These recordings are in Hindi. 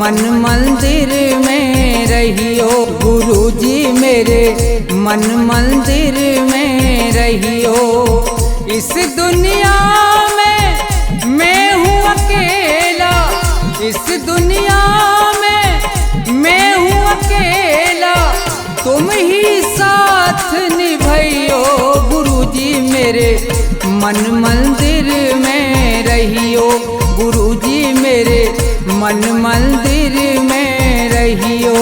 मन मंदिर में रहियो। गुरुजी मेरे मन मंदिर में रहियो। इस दुनिया में मैं हूँ अकेला, इस दुनिया में मैं हूँ अकेला, तुम ही साथ निभाइयो। गुरुजी मेरे मन मंदिर में रहियो। गुरुजी मेरे मन मंदिर में रहियो।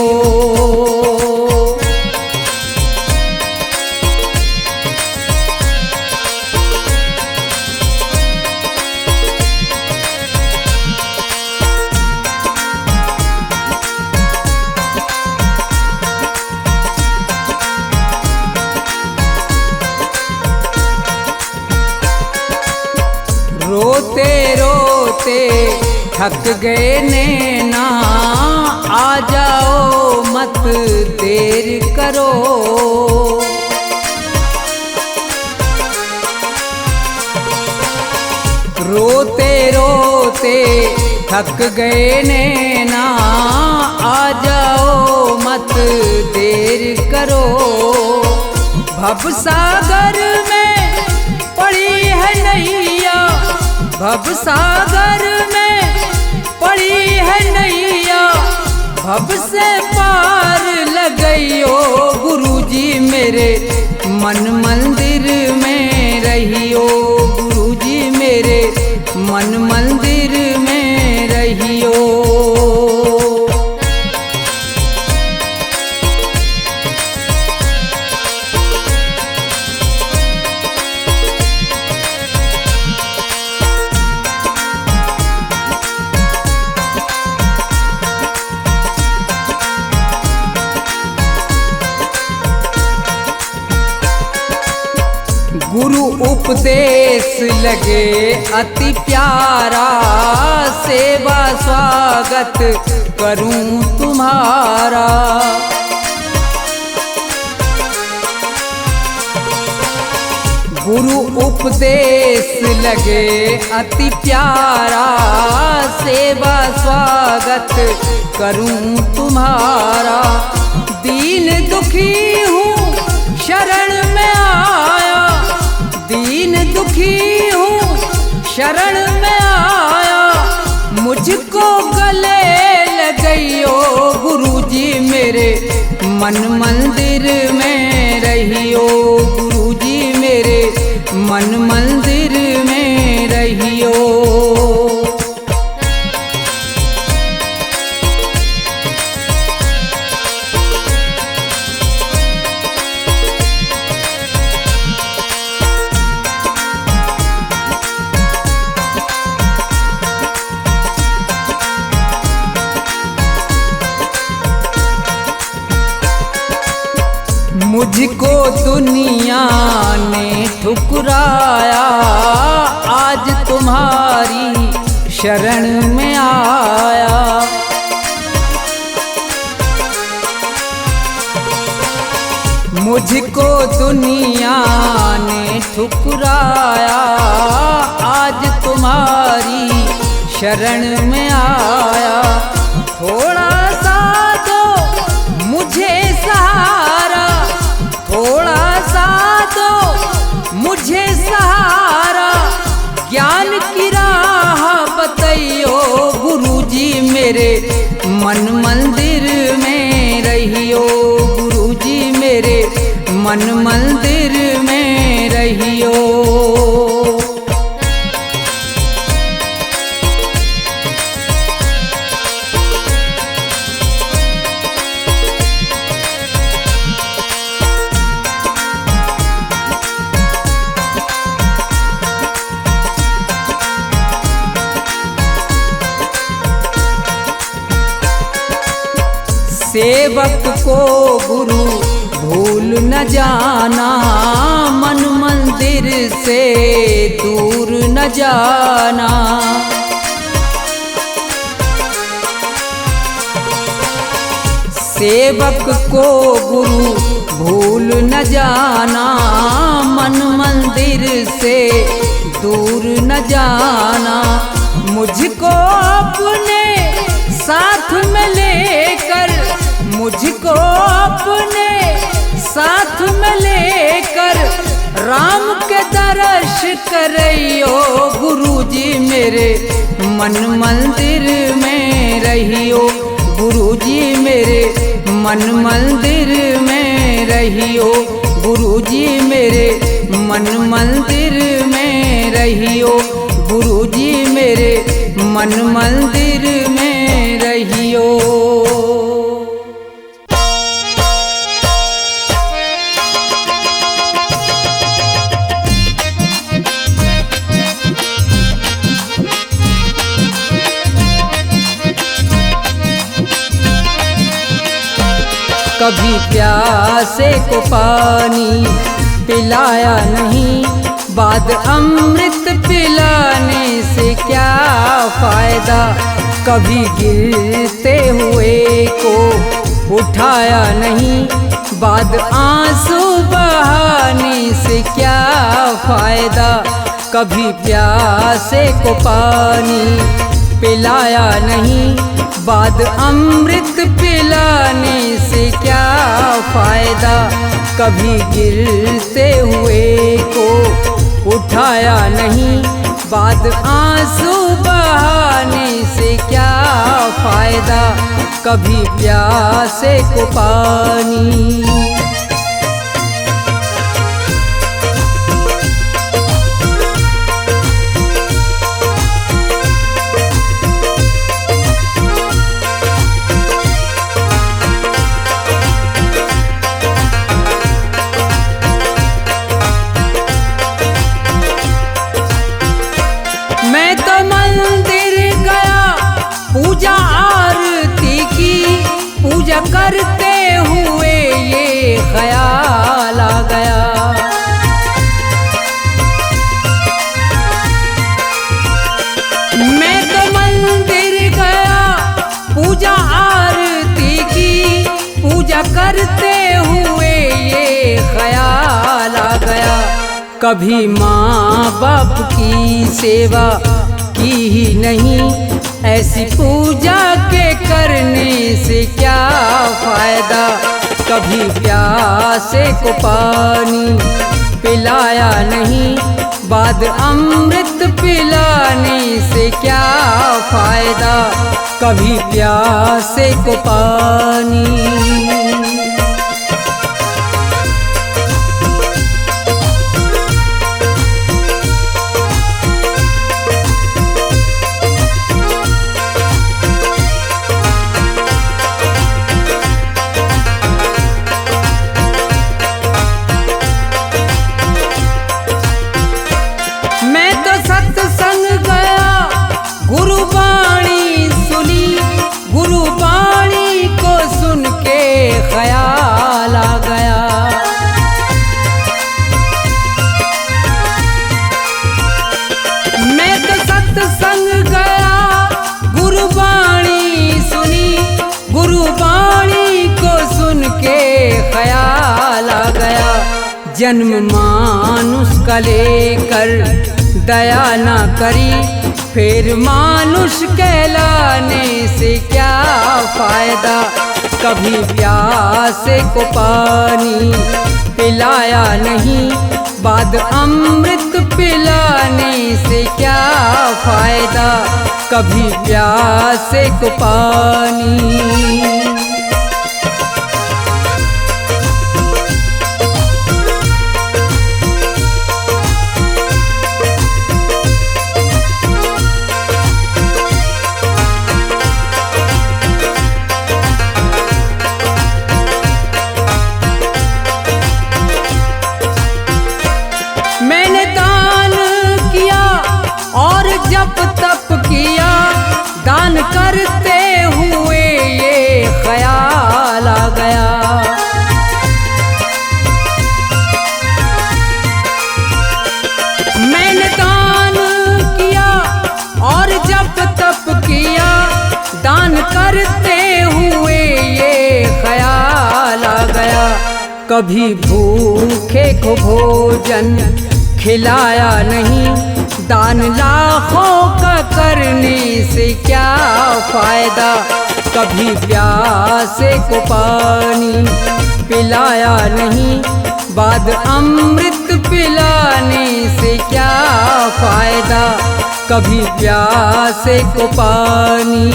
रोते रोते थक गए नैना, आ जाओ मत देर करो। रोते रोते थक गए नैना, आ जाओ मत देर करो। भवसागर में पड़ी है नैया, भवसागर में पड़ी है नैया, भव से पार लगइयो। गुरुजी मेरे मन मंदिर में रहियो। गुरुजी मेरे मन मंदिर में रहियो। गुरु उपदेश लगे अति प्यारा, सेवा स्वागत करूं तुम्हारा। गुरु उपदेश लगे अति प्यारा, सेवा स्वागत करूं तुम्हारा। दीन दुखी हूँ शरण में आया, दीन दुखी हूँ शरण में आया, मुझको गले लगइयो। गुरुजी मेरे मन मंदिर में रहियो। गुरुजी मेरे मन मंदिर में रहियो। मुझको दुनिया ने ठुकराया, आज तुम्हारी शरण में आया। मुझको दुनिया ने ठुकराया, आज तुम्हारी शरण में आया। थोड़ा सा दो मुझे सहारा, थोड़ा सा दो मुझे सहारा, ज्ञान की राह बताइयो। गुरुजी मेरे मन मंदिर में रहियो। गुरुजी मेरे मन मंदिर में रहियो। सेवक को गुरु भूल न जाना, मन मंदिर से दूर न जाना। सेवक को गुरु भूल न जाना, मन मंदिर से दूर न जाना। मुझको अपने साथ में लेकर, मुझको अपने साथ में लेकर राम के दर्श करइयो गुरुजी मेरे मन मंदिर में रहियो, गुरुजी मेरे मन मंदिर में रहियो, गुरुजी मेरे मन मंदिर में रहियो, गुरुजी मेरे मन मंदिर में रहियो। कभी प्यासे को पानी पिलाया नहीं, बाद अमृत पिलाने से क्या फायदा। कभी गिरते हुए को उठाया नहीं, बाद आंसू बहाने से क्या फायदा। कभी प्यासे को पानी पिलाया नहीं, बाद अमृत पिलाने से क्या फायदा। कभी गिरते हुए को उठाया नहीं, बाद आंसू बहाने से क्या फायदा। कभी प्यासे को पानी। मैं तो मंदिर गया, पूजा आरती की, पूजा करते हुए ये ख्याल आ गया। मैं तो मंदिर गया, पूजा आरती की, पूजा करते हुए ये ख्याल आ गया। कभी माँ बाप की सेवा की ही नहीं, ऐसी पूजा के करने से क्या फायदा। कभी प्यासे को पानी पिलाया नहीं, बाद अमृत पिलाने से क्या फायदा। कभी प्यासे को पानी। मैं तो सत्संग गया, गुरुवाणी सुनी, गुरुवाणी को सुन के ख्याल आ गया। मैं तो सत्संग गया, गुरुवाणी सुनी, गुरुवाणी को सुन के ख्याल आ गया। जन्म मानुष का लेकर दया ना करी, फिर मानुष कहलाने से क्या फायदा। कभी प्यासे को पानी पिलाया नहीं, बाद अमृत पिलाने से क्या फायदा। कभी प्यासे को पानी। मैंने दान किया और जप तप किया, दान करते हुए ये ख्याल आ गया। मैंने दान किया और जप तप किया, दान करते हुए ये ख्याल आ गया। कभी भूखे को भोजन खिलाया नहीं, दान लाखों का करने से क्या फायदा। कभी प्यासे को पानी पिलाया नहीं, बाद अमृत पिलाने से क्या फायदा, कभी प्यासे को पानी।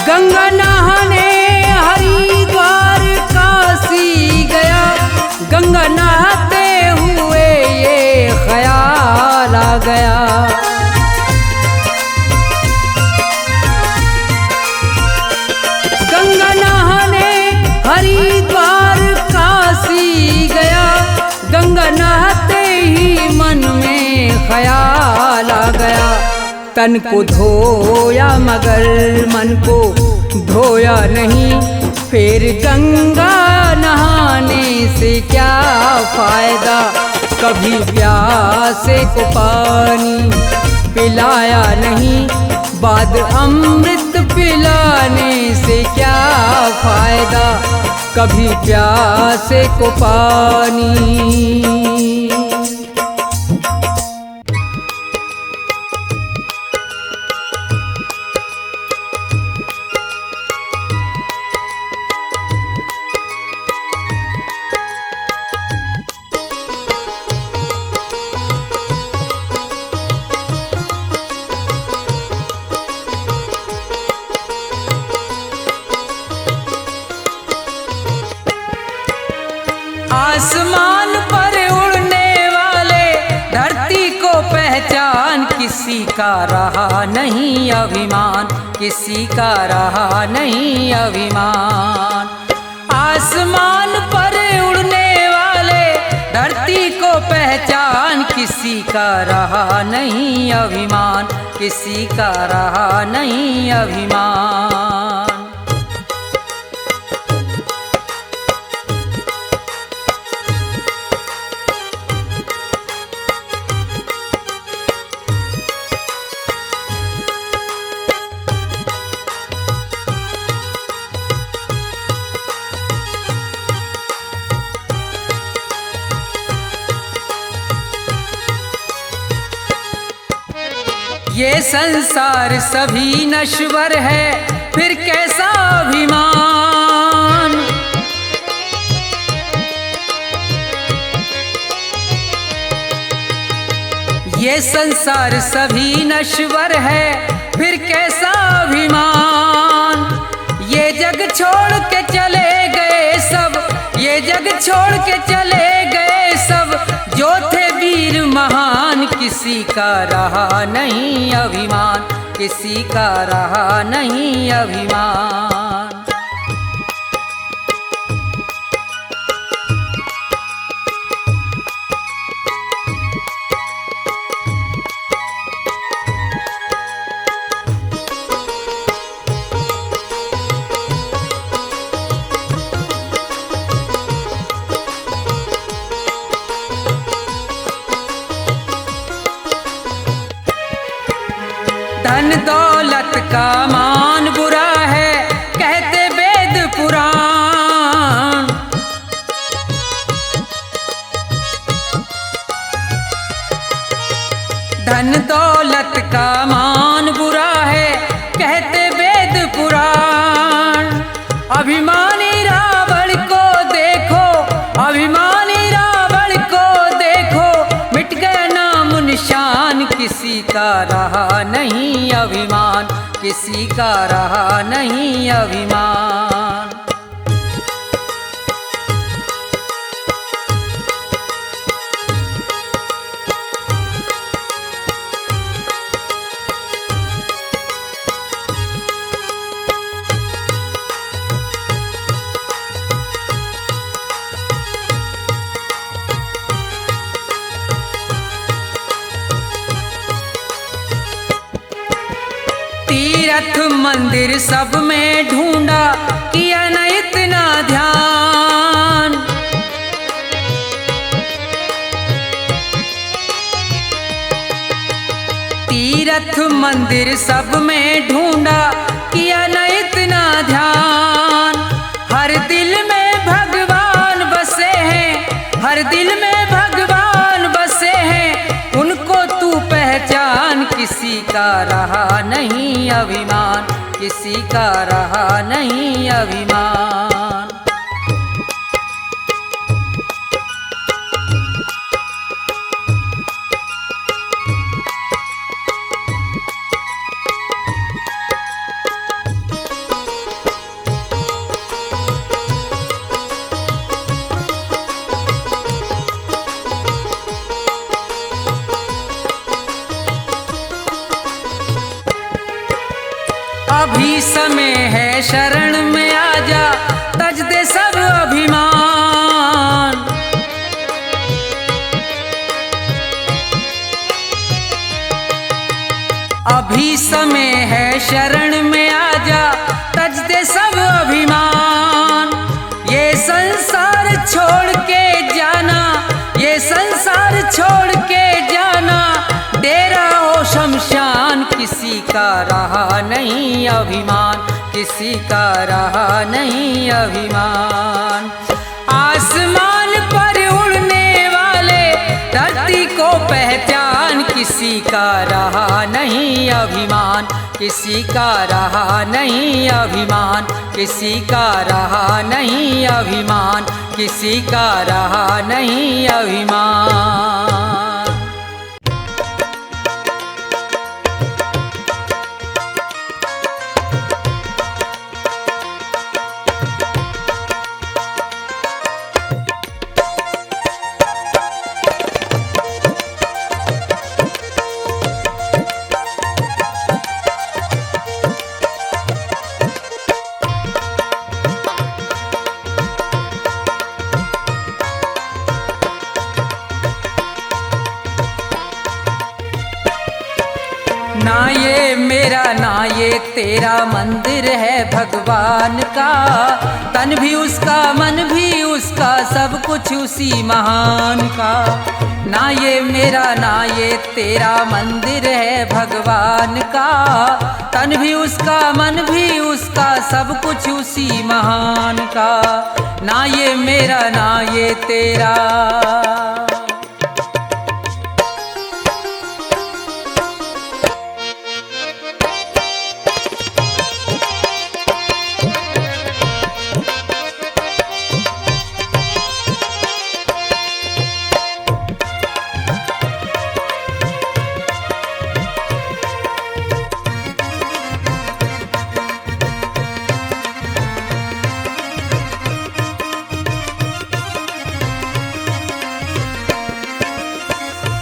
गंगा नहाने हरिद्वार काशी गया, गंगा नहाते हुए ये ख्याल आ गया। गंगा नहाने हरिद्वार काशी गया, गंगा नहाते ही मन में ख्याल आ गया। तन को धोया मगर मन को धोया नहीं, फिर गंगा नहाने से क्या फायदा, कभी प्यासे को पानी पिलाया नहीं, बाद अमृत पिलाने से क्या फायदा, कभी प्यासे को पानी। आसमान पर उड़ने वाले धरती को पहचान, किसी का रहा नहीं अभिमान, किसी का रहा नहीं अभिमान। आसमान पर उड़ने वाले धरती को पहचान, किसी का रहा नहीं अभिमान, किसी का रहा नहीं अभिमान। ये संसार सभी नश्वर है, फिर कैसा अभिमान। ये संसार सभी नश्वर है, फिर कैसा अभिमान। ये जग छोड़ के चले गए सब, ये जग छोड़ के चले गए सब, जो थे वीर महान, किसी का रहा नहीं अभिमान, किसी का रहा नहीं अभिमान। धन दौलत का मान बुरा है, कहते वेद पुराण। धन दौलत का मान बुरा है, कहते वेद पुराण। अभिमानी रावण को देखो, अभिमानी रावण को देखो, मिट गया नाम निशान, किसी का रहा नहीं अभिमान, किसी का रहा नहीं अभिमान। तीर्थ मंदिर सब में ढूंढा, किया न इतना ध्यान। तीर्थ मंदिर सब में ढूंढा, किया न इतना ध्यान। हर दिल में भगवान बसे हैं, हर दिल में भगवान बसे हैं, उनको तू पहचान। किसी का रहा नहीं अभिमान, किसी का रहा नहीं अभिमान। अभी समय है शरण में आजा, तज दे सब अभिमान। अभी समय है शरण में आजा, तज दे सब अभिमान। ये संसार छोड़ के जाना, ये संसार छोड़ के जाना, डेरा हो शमशान। किसी का रहा नहीं अभिमान, किसी का रहा नहीं अभिमान। आसमान पर उड़ने वाले धरती को पहचान। किसी का रहा नहीं अभिमान, किसी का रहा नहीं अभिमान, किसी का रहा नहीं अभिमान, किसी का रहा नहीं अभिमान। ना ये मेरा ना ये तेरा मंदिर है भगवान का। तन भी उसका, मन भी उसका, सब कुछ उसी महान का। ना ये मेरा ना ये तेरा मंदिर है भगवान का। तन भी उसका, मन भी उसका, सब कुछ उसी महान का। ना ये मेरा ना ये तेरा।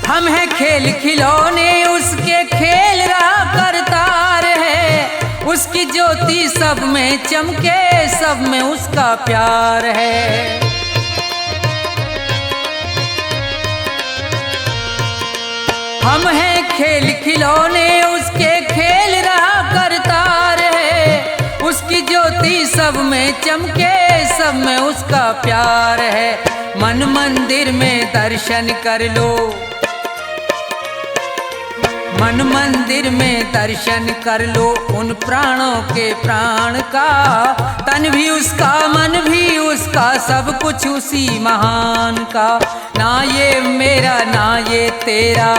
हम हैं खेल खिलौने उसके, खेल रहा करतार है। उसकी ज्योति सब में चमके, सब में उसका प्यार है। हम हैं खेल खिलौने उसके, खेल रहा करतार है। उसकी ज्योति सब में चमके, सब में उसका प्यार है। मन मंदिर में दर्शन कर लो, मन मंदिर में दर्शन कर लो उन प्राणों के प्राण का। तन भी उसका, मन भी उसका, सब कुछ उसी महान का। ना ये मेरा ना ये तेरा।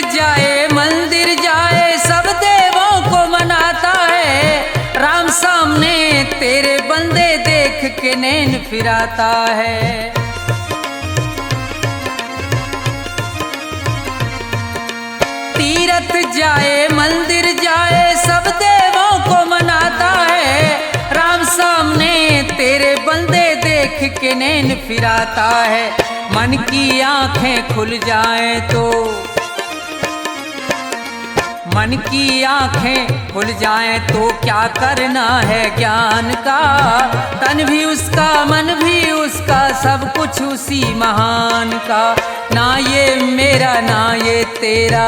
जाए मंदिर जाए, सब देवों को मनाता है। राम सामने तेरे बंदे देख के नैन फिराता है। तीरथ जाए मंदिर जाए, सब देवों को मनाता है। राम सामने तेरे बंदे देख देख के नैन फिराता है। मन की आंखें खुल जाएं तो, मन की आंखें खुल जाएं तो क्या करना है ज्ञान का। तन भी उसका मन भी उसका सब कुछ उसी महान का। ना ये मेरा ना ये तेरा,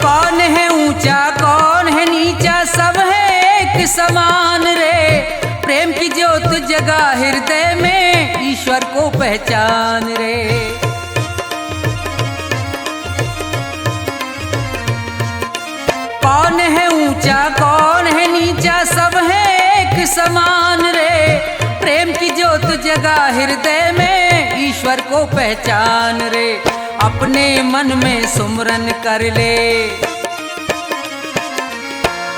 कौन है ऊंचा कौन है नीचा सब है एक समान रे। प्रेम की ज्योत जगा हृदय में ईश्वर को पहचान रे। कौन है ऊंचा कौन है नीचा सब है एक समान रे। प्रेम की ज्योत जगा हृदय में ईश्वर को पहचान रे। अपने मन में सुमरन कर ले,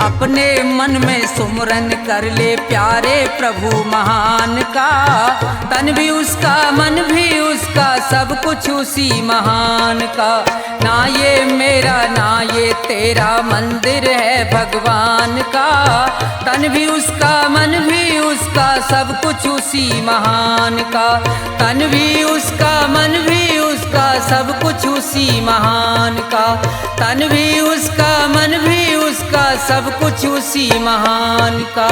अपने मन में सुमरन कर ले प्यारे प्रभु महान का। तन भी उसका मन भी उसका सब कुछ उसी महान का। ना ये मेरा ना ये तेरा मंदिर है भगवान का। तन भी उसका मन भी उसका सब कुछ उसी महान का। तन भी उसका मन भी उसका सब कुछ उसी महान का। तन भी उसका मन भी उसका सब कुछ उसी महान का।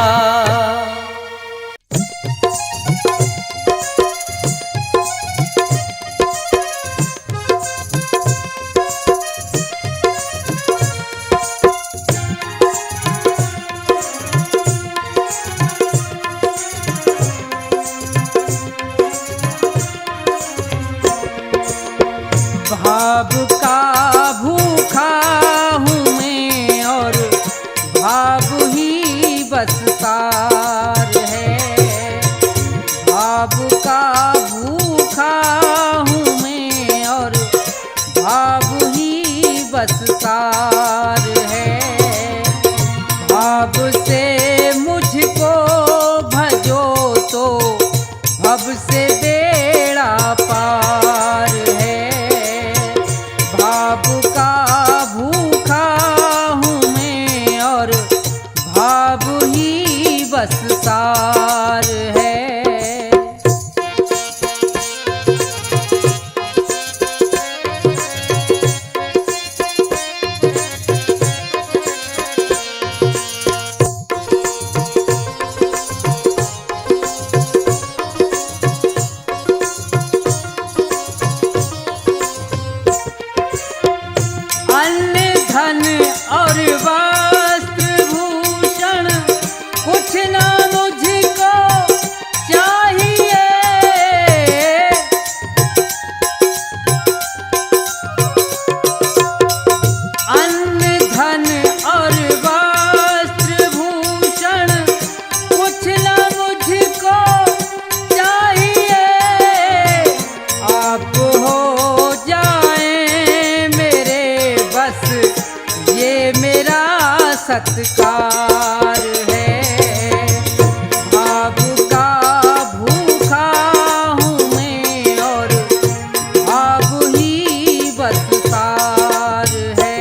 भाव का भूखा हूँ मैं और भाव ही बस सार है। भाव का भूखा हूँ मैं और भाव ही बस सार है। भाव से मुझको भजो तो भव से बेड़ा पार है। भाव का भूखा हूँ मैं और भाव ही बस सार है। अन्न धन और वस्त्र भूषण कुछ ना मुझको चाहिए। अन्न धन और वस्त्र भूषण कुछ ना मुझको चाहिए। आप हो जाए मेरे बस ये मेरा सत्कार है। भाव का भूखा हूँ मैं और भाव ही बस सार है।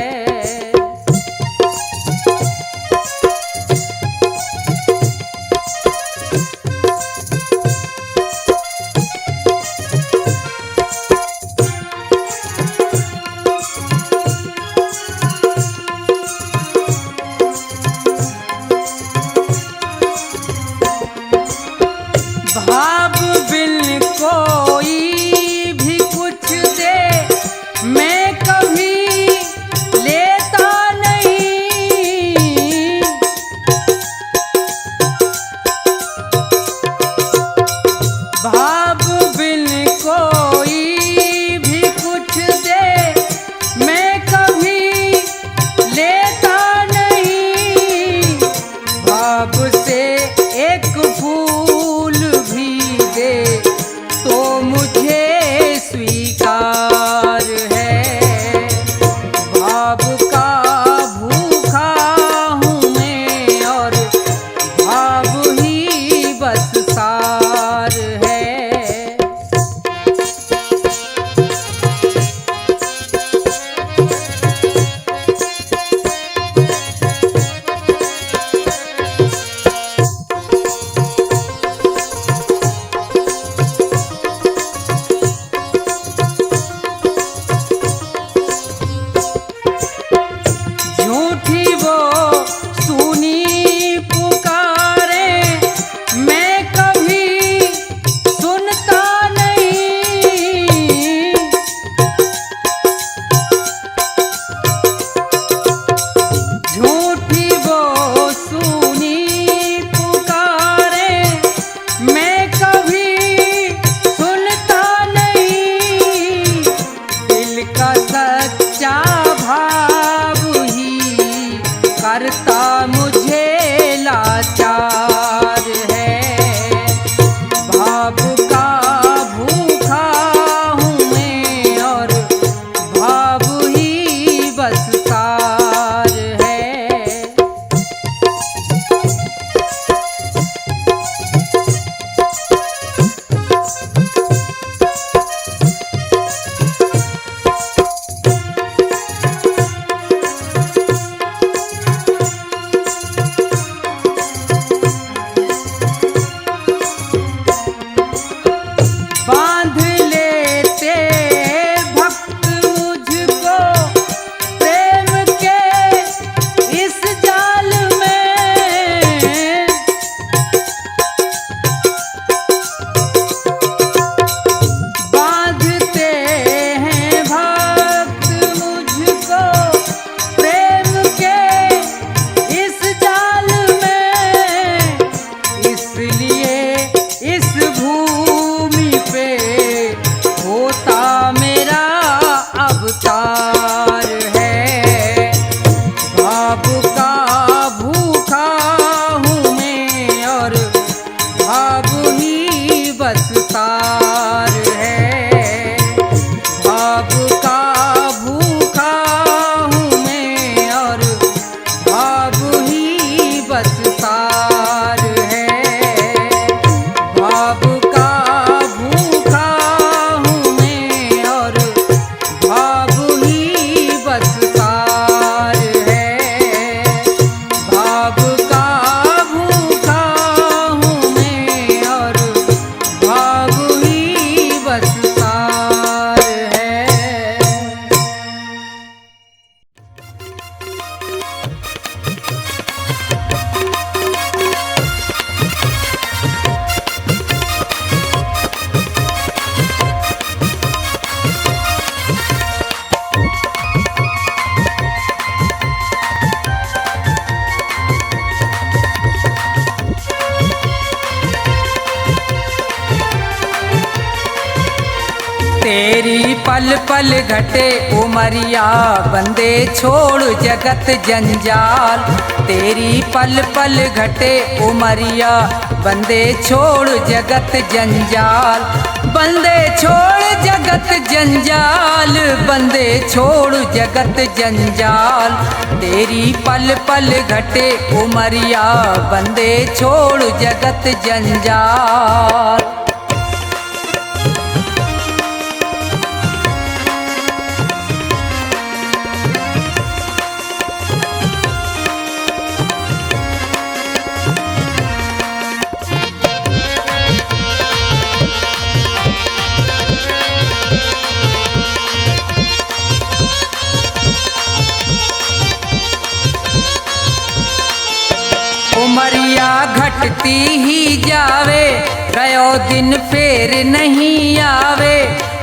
अवतार है। भाव का भूखा हूँ मैं और भाव ही बस तार है। भाव का भूखा हूँ मैं और भाव ही बस तार है। भाव का भूखा हूँ मैं और भाव ही बस तार है। भाव का भूखा हूँ मैं और भाव ही बस तार है। तेरी पल पल घटे उमरिया बंदे छोड़ जगत जंजाल। तेरी पल पल घटे उमरिया बंदे छोड़ जगत जंजाल। बंदे छोड़ जगत जंजाल, बंदे छोड़ जगत जंजाल। तेरी पल पल घटे उमरिया बंदे छोड़ जगत जंजाल। उमरिया घटती ही जावे, गयो दिन फेर नहीं आवे।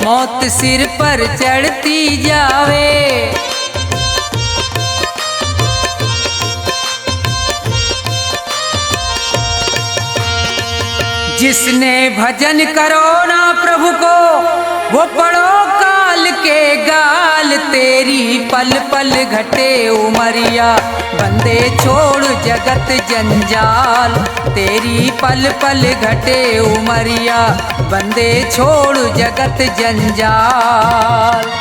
मौत सिर पर चढ़ती जावे। जिसने भजन करो ना प्रभु को, वो पढ़ो काल के गाल। तेरी पल पल घटे उमरिया बंदे छोड़ जगत जंजाल। तेरी पल पल घटे उमरिया बंदे छोड़ जगत जंजाल।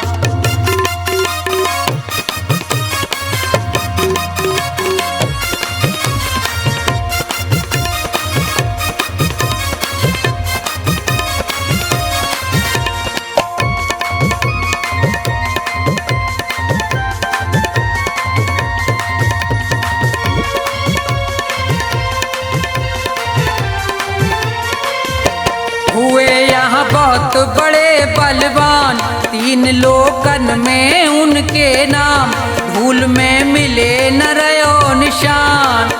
हुए यहाँ बहुत बड़े बलवान, तीन लोकन में उनके नाम। धूल में मिले न रयो निशान।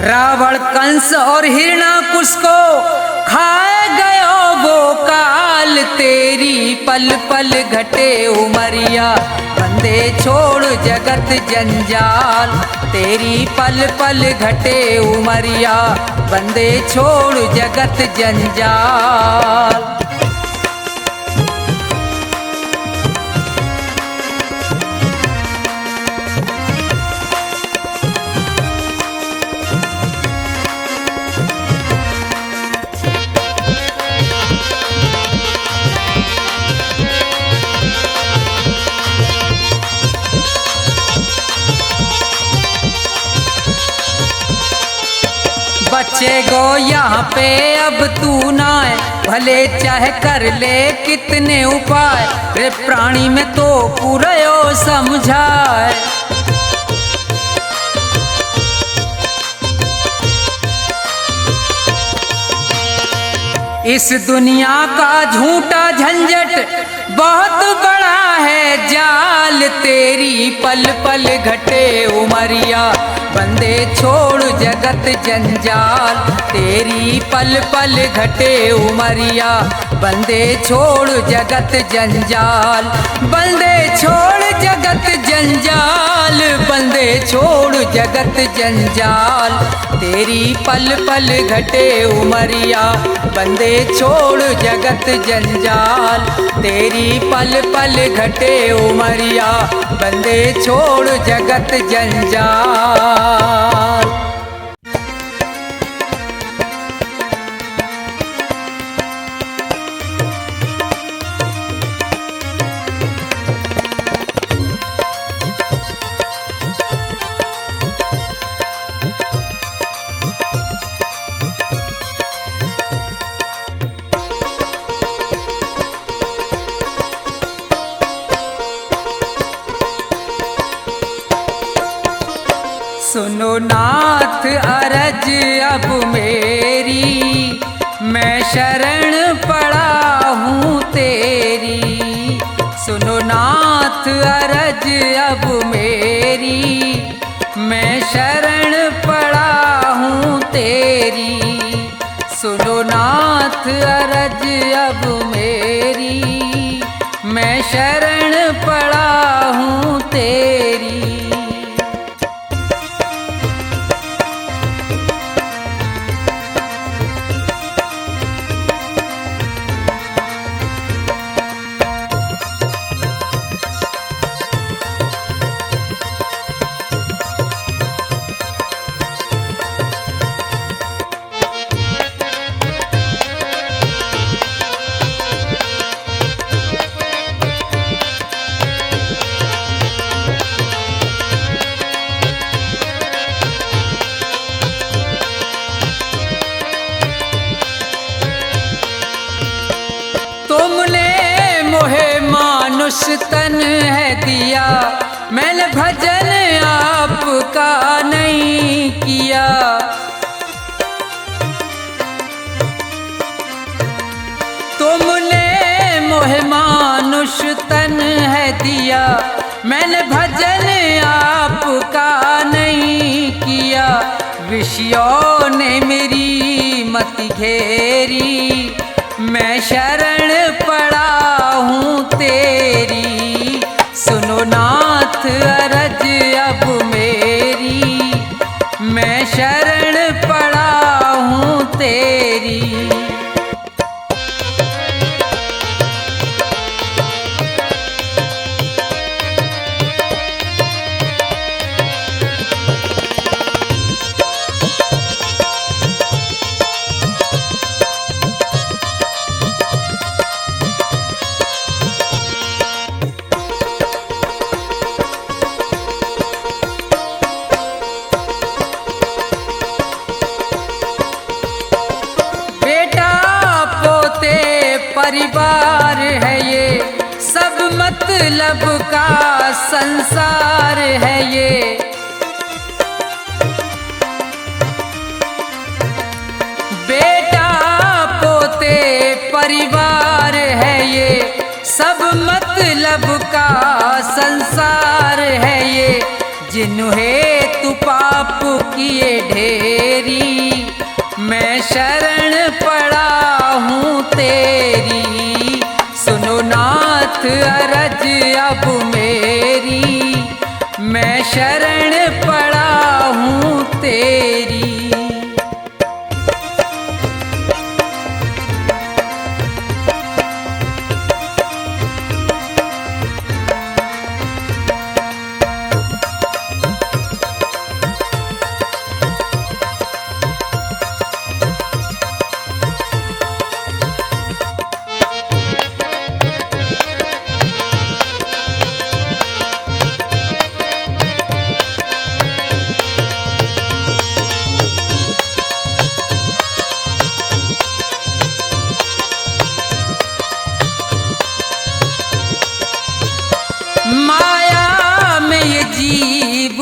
रावण कंस और हिरणाकुश को खाए गयो वो काल। तेरी पल पल घटे उमरिया बंदे छोड़ जगत जंजाल। तेरी पल पल घटे उमरिया बंदे छोड़ जगत जंजाल। बचेगो यहाँ पे अब तू ना है, भले चाहे कर ले कितने उपाय। रे प्राणी में तो पूरयो समझाए। इस दुनिया का झूठा झंझट बहुत बड़ा है जाल। तेरी पल पल घटे उमरिया बंदे छोड़ जगत जंजाल। तेरी पल पल घटे उमरिया बंदे छोड़ जगत जंजाल, बंदे छोड़ जगत जंजाल, बंदे छोड़ जगत जंजाल। तेरी पल पल घटे उमरिया, बंदे छोड़ जगत जंजाल। तेरी पल पल घटे उमरिया, बंदे छोड़ जगत जंजाल। सुनो नाथ अरज अब मेरी, मैं शरण पड़ा हूँ तेरी। सुनो नाथ अरज अब मेरी, मैं शरण पड़ा हूँ तेरी। सुनो नाथ अरज अब मेरी, मैं शरण पड़ा हूँ तेरी। मानुष तन है दिया, मैंने भजन आपका नहीं किया। तुमने मोहे मानुष तन है दिया, मैंने भजन आपका नहीं किया। विषयों ने मेरी मति घेरी, मैं शरण पड़ा हूँ तेरी। सुनो नाथ अरज अब मेरी, मैं शरण पड़ा हूँ तेरी। परिवार है ये, सब मतलब का संसार है ये। बेटा पोते परिवार है ये, सब मतलब का संसार है ये। जिन्हें तू पाप किए ढेरी, मैं शरण पड़ा हूँ तेरी। सुनो नाथ अरज अब मेरी, मैं शरण पड़ा हूँ तेरी।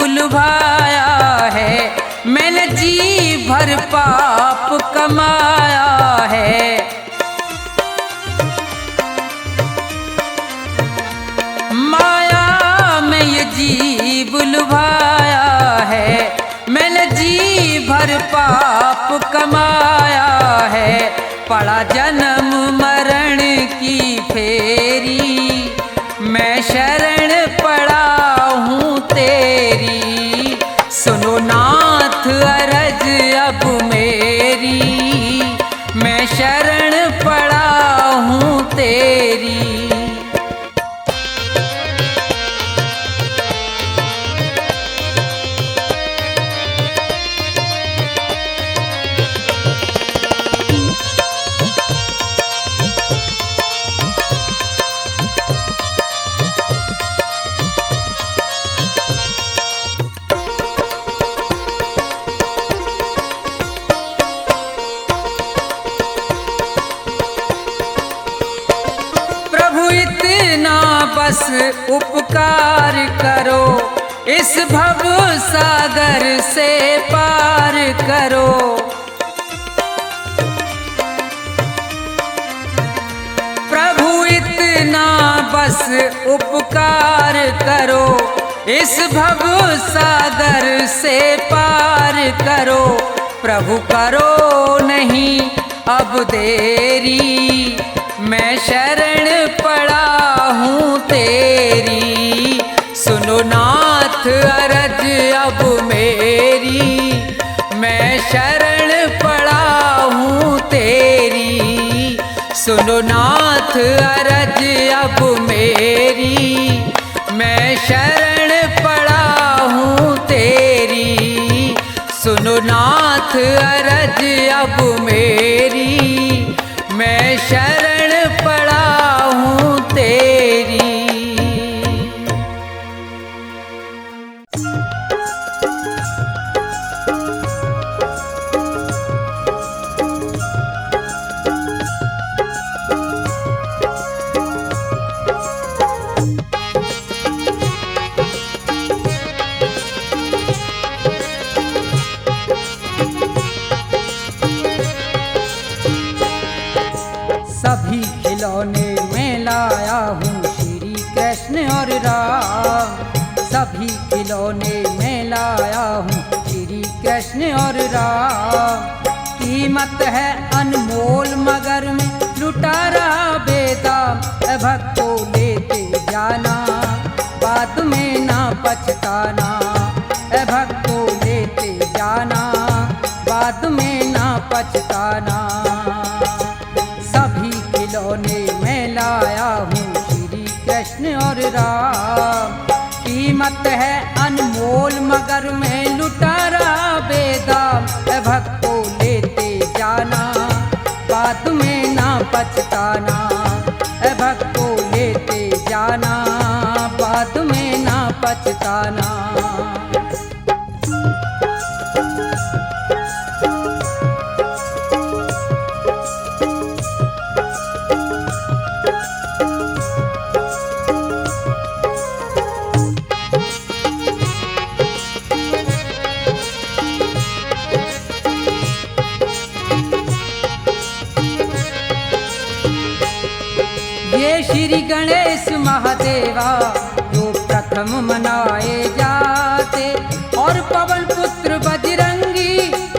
लुभाया है, मैंने जी भर पाप कमाया है। माया में ये जीव लुभाया है, मैंने जी भर पाप कमाया है। पड़ा जन्म मरण तेरी, सुनो नाथ अरज अब मेरी, मैं शरण पड़ा हूँ तेरी। बस उपकार करो, इस भव सागर से पार करो। प्रभु इतना बस उपकार करो, इस भव सागर से पार करो। प्रभु करो नहीं अब देरी, मैं शरण पड़ा हूँ तेरी, सुनो नाथ अरज अब मेरी, मैं शरण पड़ा हूँ तेरी, सुनो नाथ अरज अब मेरी, मैं शरण पड़ा हूँ तेरी, सुनो नाथ अरज अब मेरी, मैं शरण पड़ा हूँ तेरी। सभी खिलौने में लाया हूँ श्री कृष्ण और राम, सभी खिलौने में लाया हूँ श्री कृष्ण और राम। कीमत है अनमोल मगर में लुटा रहा बेदाम, भक्तों लेते जाना बाद में ना पछताना, भक्तों लेते जाना बाद में ना पछताना। सभी खिलौने में लाया हूँ श्री कृष्ण और राम, कीमत है अनमोल मगर में लुटा रहा बेदाम, भक्तों लेते जाना बाद में ना पछताना, भक्तों लेते जाना बाद में ना पछताना। ये श्री गणेश महादेवा जो प्रथम मनाए जाते, और पवन पुत्र बजरंगी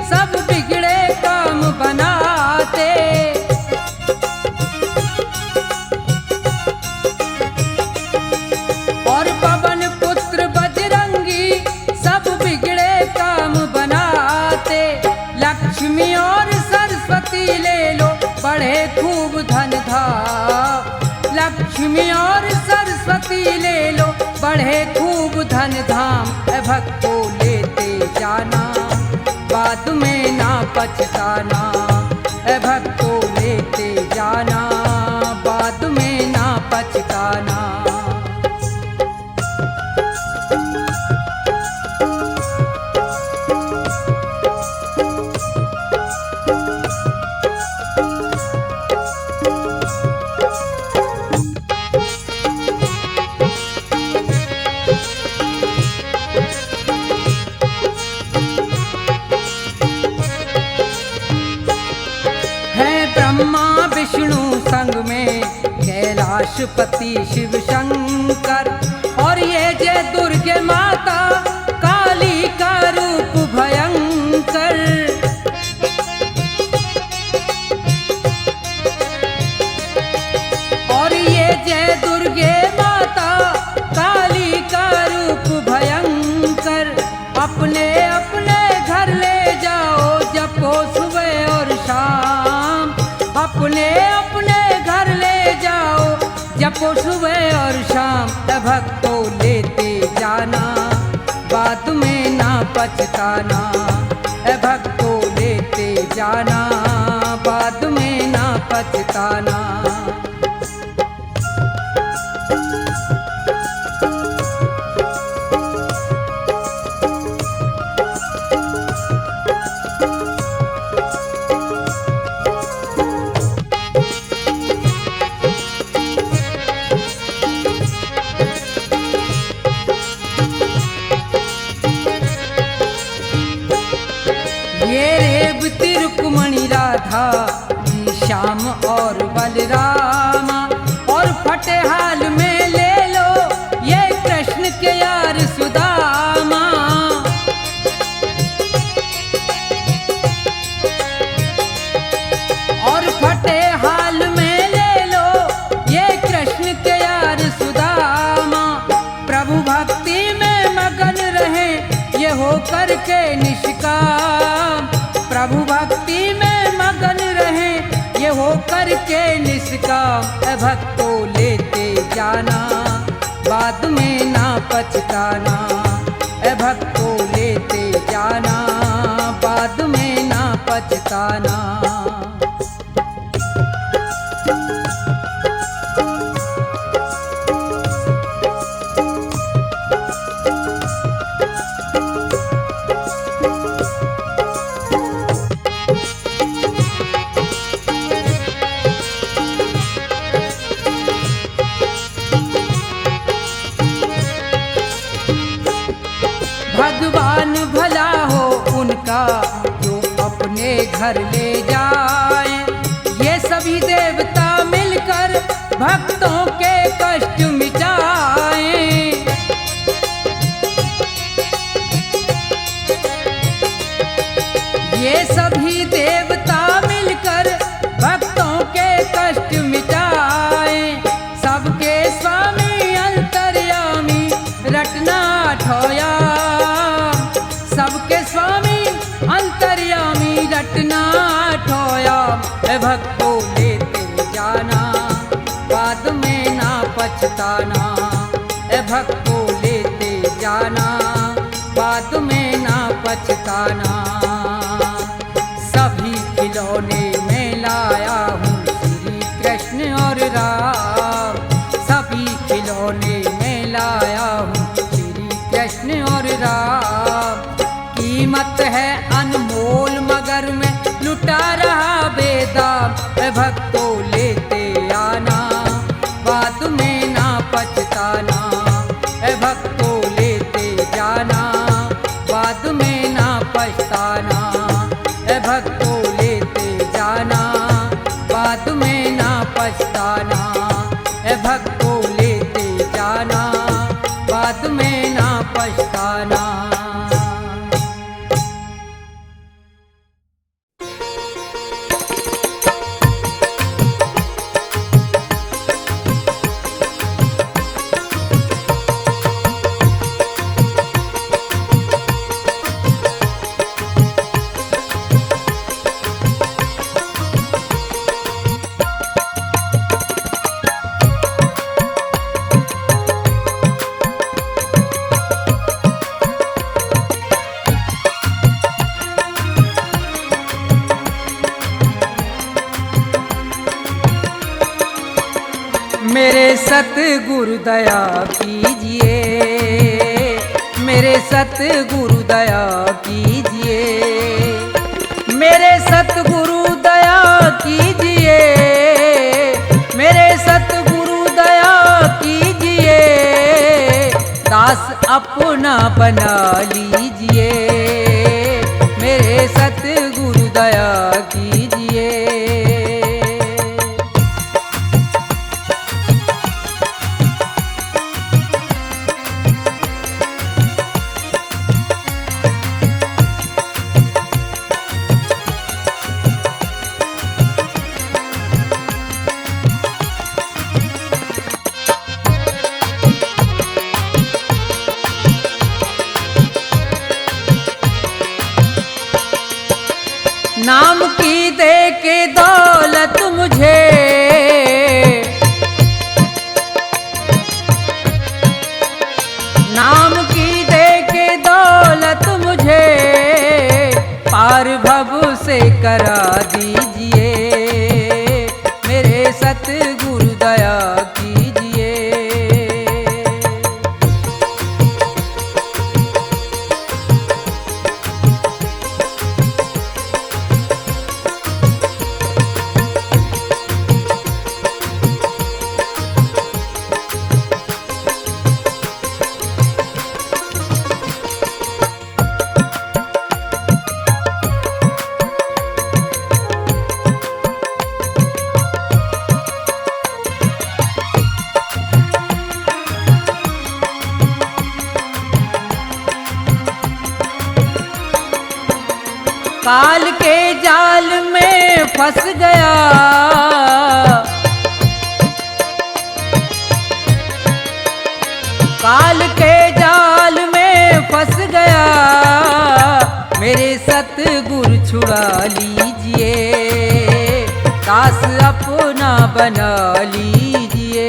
सब बिगड़े काम बनाते। और पवन पुत्र बजरंगी सब बिगड़े काम बनाते। लक्ष्मी और सरस्वती ले लो बढ़े खूब धन धाम, लक्ष्मी और सरस्वती ले लो बढ़े खूब धन धाम, भक्तों लेते जाना बाद में ना पछताना, भक्तों लेते जाना बाद में ना पछताना। ब्रह्मा विष्णु संग में कैलाशपति शिव शंकर, और ये जय दुर्गे माता काली का रूप भयंकर। और ये जय दुर्गे माता काली का रूप भयंकर। को सुबह और शाम भक्तों लेते जाना, बाद में ना पछताना। भक्तों लेते जाना, बाद में ना पछताना। राधा जी श्याम और बलरामा, और फटे हाल में ले लो ये कृष्ण के यार सुदामा। और फटे हाल में ले लो ये कृष्ण के यार सुदामा। प्रभु भक्ति में मगन रहे ये हो करके निष्काम। प्रभु भक्ति में मगन रहे ये हो करके निष्काम। भक्तों लेते जाना, बाद में ना पछताना। भक्तों लेते जाना, बाद में ना पछताना। भगवान भला हो उनका जो अपने घर ले जाए। ये सभी देवता मिलकर भक्तों के कष्ट मिटाएं। ये सभी देवता मिलकर भक्तों के कष्ट मिटाएं। सबके स्वामी अंतर्यामी रटना ठोया। सबके स्वामी अंतर्यामी रटना ठोया। भक्तों लेते जाना, बाद में ना पछताना। भक्तों लेते जाना, बाद में ना पछताना। सभी खिलौने में लाया हूँ श्री कृष्ण और राम। सभी खिलौने में लाया हूँ श्री कृष्ण और राम। कीमत है अनमोल मगर मैं लुटा रहा बेदाम। भक्तों लेते आना, बाद में ना पछताना। भक्तों लेते जाना, बाद में ना पछताना। भक्तों लेते जाना, बाद में ना पछताना। भक्तों लेते जाना, बाद में ना पछताना। मेरे सतगुरु दया कीजिए, मेरे सतगुरु दया कीजिए। मेरे सतगुरु दया कीजिए, मेरे सतगुरु दया कीजिए। दास अपना बना लीजिए, मेरे सतगुरु दया कीजिए। नाम की दे के दौलत मुझे करा दीजिए, मेरे सतगुरु दया कीजिए। काल के जाल में फंस गया, काल के जाल में फंस गया, मेरे सतगुरु छुड़ा लीजिए, दास अपना बना लीजिए।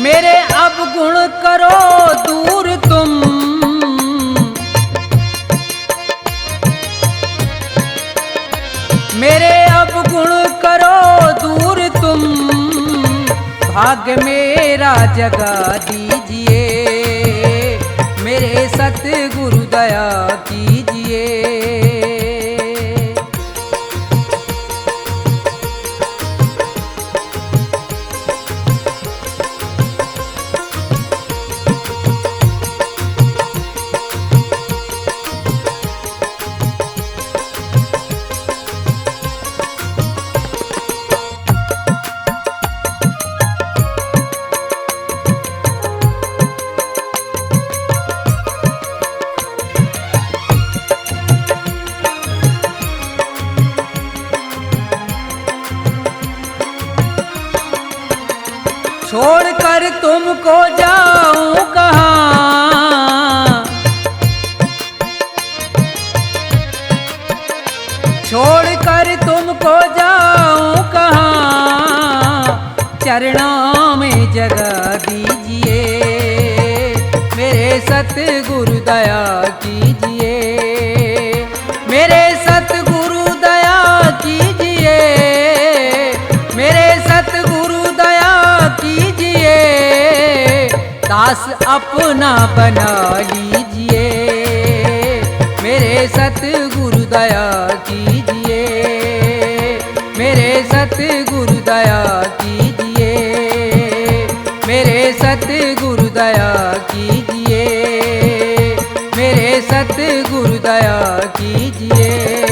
मेरे अवगुण करो दूर तुम, मेरे अवगुण करो दूर तुम, भाग्य मेरा जगा दीजिए, मेरे सतगुरु दया कीजिए। छोड़कर तुमको जाऊं कहाँ, छोड़कर तुमको जाऊं कहाँ, चरणों में जगा दीजिए, मेरे सतगुरु दया कीजिए, मेरे सतगुरु दया कीजिए, मेरे सतगुरु दया कीजिए, दास अपना बना लीजिए, मेरे सतगुरु दया कीजिए, मेरे सतगुरु दया कीजिए, मेरे सतगुरु दया कीजिए, मेरे सतगुरु दया कीजिए।